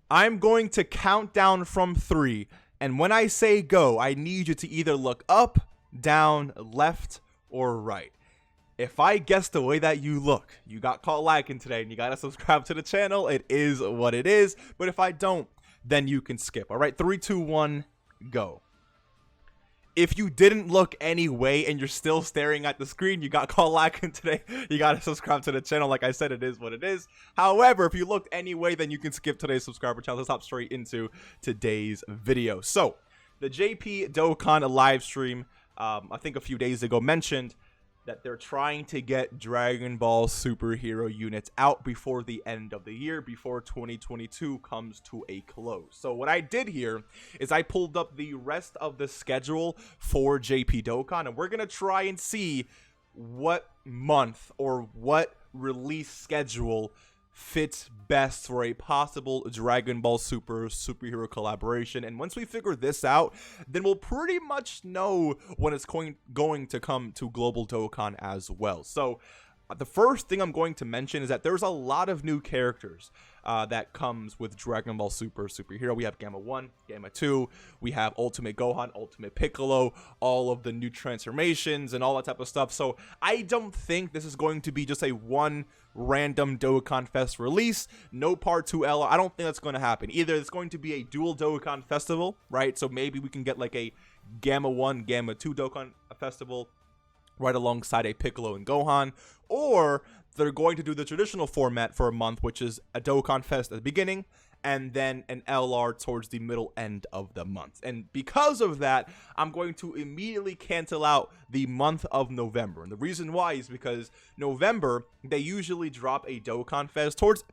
I'm going to count down from 3, and when I say go, I need you to either look up, down, left, or right. If I guess the way that you look, you got caught lagging today and you gotta subscribe to the channel. It is what it is. But if I don't, then you can skip. All right, 3, 2, 1, go. If you didn't look anyway and you're still staring at the screen, you got caught lagging today, you gotta subscribe to the channel. Like I said, it is what it is. However, if you looked anyway, then you can skip today's subscriber channel. Let's hop straight into today's video. So, the JP Dokkan live stream, I think a few days ago, mentioned that they're trying to get Dragon Ball superhero units out before the end of the year, before 2022 comes to a close. So what I did here is I pulled up the rest of the schedule for JP Dokkan, and we're going to try and see what month or what release schedule fits best for a possible Dragon Ball superhero collaboration. And once we figure this out, then we'll pretty much know when it's going to come to Global Dokkan as well. So the first thing I'm going to mention is that there's a lot of new characters that comes with Dragon Ball superhero. We have Gamma 1, Gamma 2, we have Ultimate Gohan, Ultimate Piccolo, all of the new transformations and all that type of stuff. So I don't think this is going to be just a one random Dokkan Fest release, no part 2 LR. I don't think that's going to happen. Either it's going to be a dual Dokkan festival, right? So maybe we can get like a Gamma 1, Gamma 2 Dokkan festival right alongside a Piccolo and Gohan, or they're going to do the traditional format for a month, which is a Dokkan Fest at the beginning and then an LR towards the middle end of the month. And because of that, I'm going to immediately cancel out the month of November. And the reason why is because November, they usually drop a Dokkan Fest towards,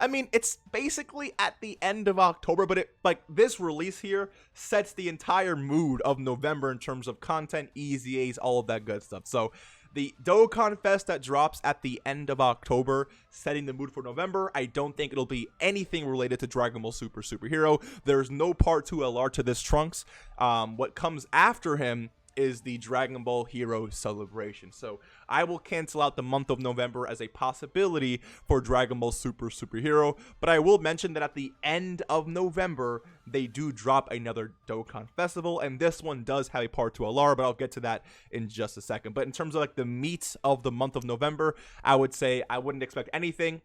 I mean, it's basically at the end of October, but it, like, this release here sets the entire mood of November in terms of content, EZAs, all of that good stuff. So the Dokkan Fest that drops at the end of October, setting the mood for November, I don't think it'll be anything related to Dragon Ball superhero. There's no part 2 LR to this Trunks. What comes after him is the Dragon Ball Hero Celebration. So I will cancel out the month of November as a possibility for Dragon Ball superhero, but I will mention that at the end of November, they do drop another Dokkan Festival, and this one does have a part 2 LR, but I'll get to that in just a second. But in terms of like the meat of the month of November, I would say I wouldn't expect anything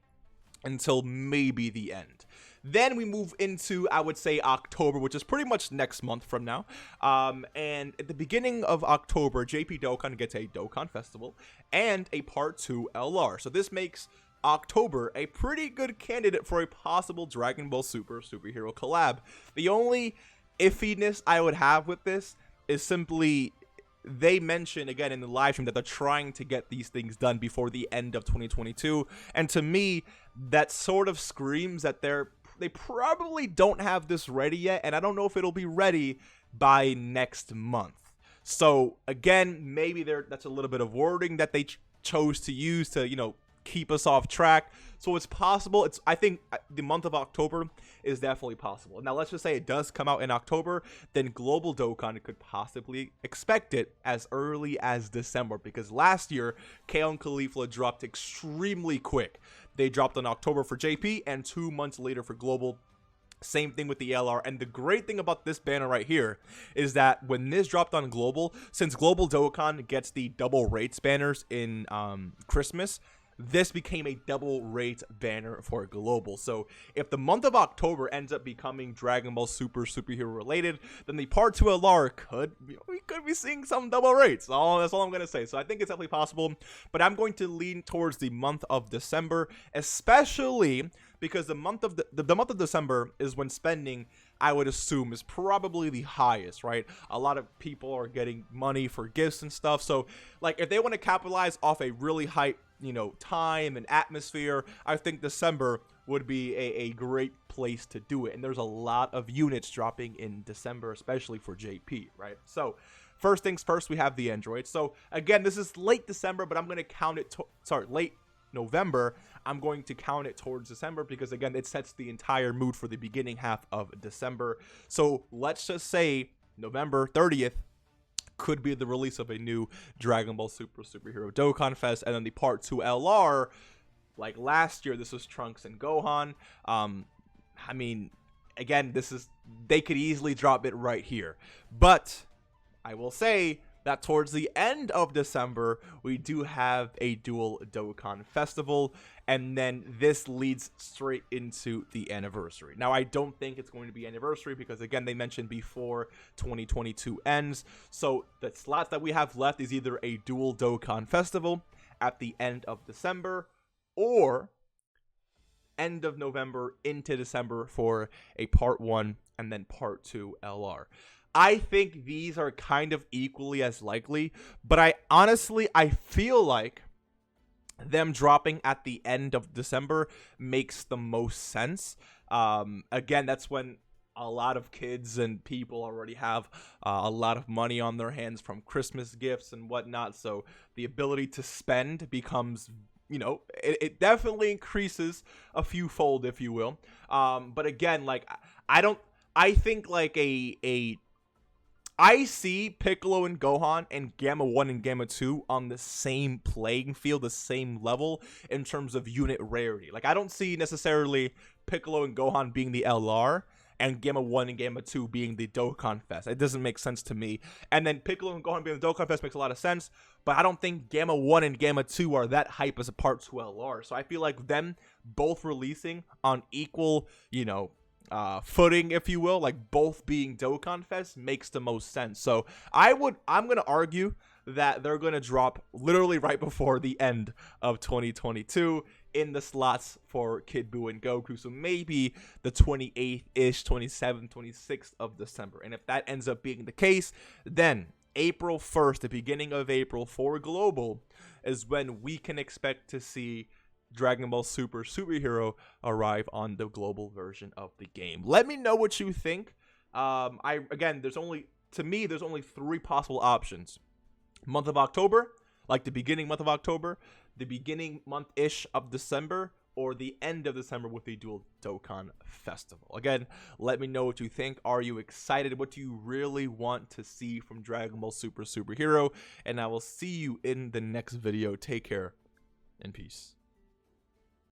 until maybe the end. Then we move into, I would say, October, which is pretty much next month from now. And at the beginning of October, JP Dokkan gets a Dokkan Festival and a Part 2 LR. So this makes October a pretty good candidate for a possible Dragon Ball superhero collab. The only iffiness I would have with this is simply they mentioned again in the live stream that they're trying to get these things done before the end of 2022. And to me, that sort of screams that they probably don't have this ready yet, and I don't know if it'll be ready by next month. So again, maybe that's a little bit of wording that they chose to use to, you know, keep us off track. So it's possible. I think the month of October is definitely possible. Now let's just say it does come out in October, then Global Dokkan could possibly expect it as early as December, because last year KO and Caulifla dropped extremely quick. They dropped in October for JP and 2 months later for Global. Same thing with the LR. And the great thing about this banner right here is that when this dropped on Global, since Global Dokkan gets the double rates banners in Christmas, this became a double rate banner for Global. So if the month of October ends up becoming Dragon Ball superhero related, then the Part 2 LR we could be seeing some double rates. That's all I'm going to say. So I think it's definitely possible, but I'm going to lean towards the month of December, especially because the month of December is when spending, I would assume, is probably the highest, right? A lot of people are getting money for gifts and stuff. So like if they want to capitalize off a really high, you know, time and atmosphere, I think December would be a great place to do it. And there's a lot of units dropping in December, especially for JP, right? So first things first, we have the Android. So again, this is late December, but I'm going to count it late November. I'm going to count it towards December because again, it sets the entire mood for the beginning half of December. So let's just say November 30th could be the release of a new Dragon Ball superhero Dokkan Fest, and then the Part 2 LR, like last year, this was Trunks and Gohan. I mean, again, they could easily drop it right here. But I will say that towards the end of December, we do have a dual Dokkan festival, and then this leads straight into the anniversary. Now, I don't think it's going to be anniversary because, again, they mentioned before 2022 ends. So the slots that we have left is either a dual Dokkan festival at the end of December or end of November into December for a part 1 and then part 2 LR. I think these are kind of equally as likely, but I feel like them dropping at the end of December makes the most sense. Again, that's when a lot of kids and people already have a lot of money on their hands from Christmas gifts and whatnot, so the ability to spend becomes, you know, it definitely increases a few fold, if you will. But again, like, I think like I see Piccolo and Gohan and Gamma 1 and Gamma 2 on the same playing field, the same level in terms of unit rarity. Like, I don't see necessarily Piccolo and Gohan being the LR and Gamma 1 and Gamma 2 being the Dokkan Fest. It doesn't make sense to me. And then Piccolo and Gohan being the Dokkan Fest makes a lot of sense, but I don't think Gamma 1 and Gamma 2 are that hype as a Part 2 LR. So I feel like them both releasing on equal, you know, footing, if you will, like both being Dokkan Fest, makes the most sense. So I'm gonna argue that they're gonna drop literally right before the end of 2022 in the slots for Kid Buu and Goku. So maybe the 28th-ish, 27th, 26th of December. And if that ends up being the case, then April 1st, the beginning of April for Global, is when we can expect to see Dragon Ball Super Superhero arrive on the global version of the game. Let me know what you think. There's only 3 possible options. Month of October, like the beginning month of October, the beginning month-ish of December, or the end of December with the dual Dokkan festival. Again, let me know what you think. Are you excited? What do you really want to see from Dragon Ball Super Superhero? And I will see you in the next video. Take care and peace.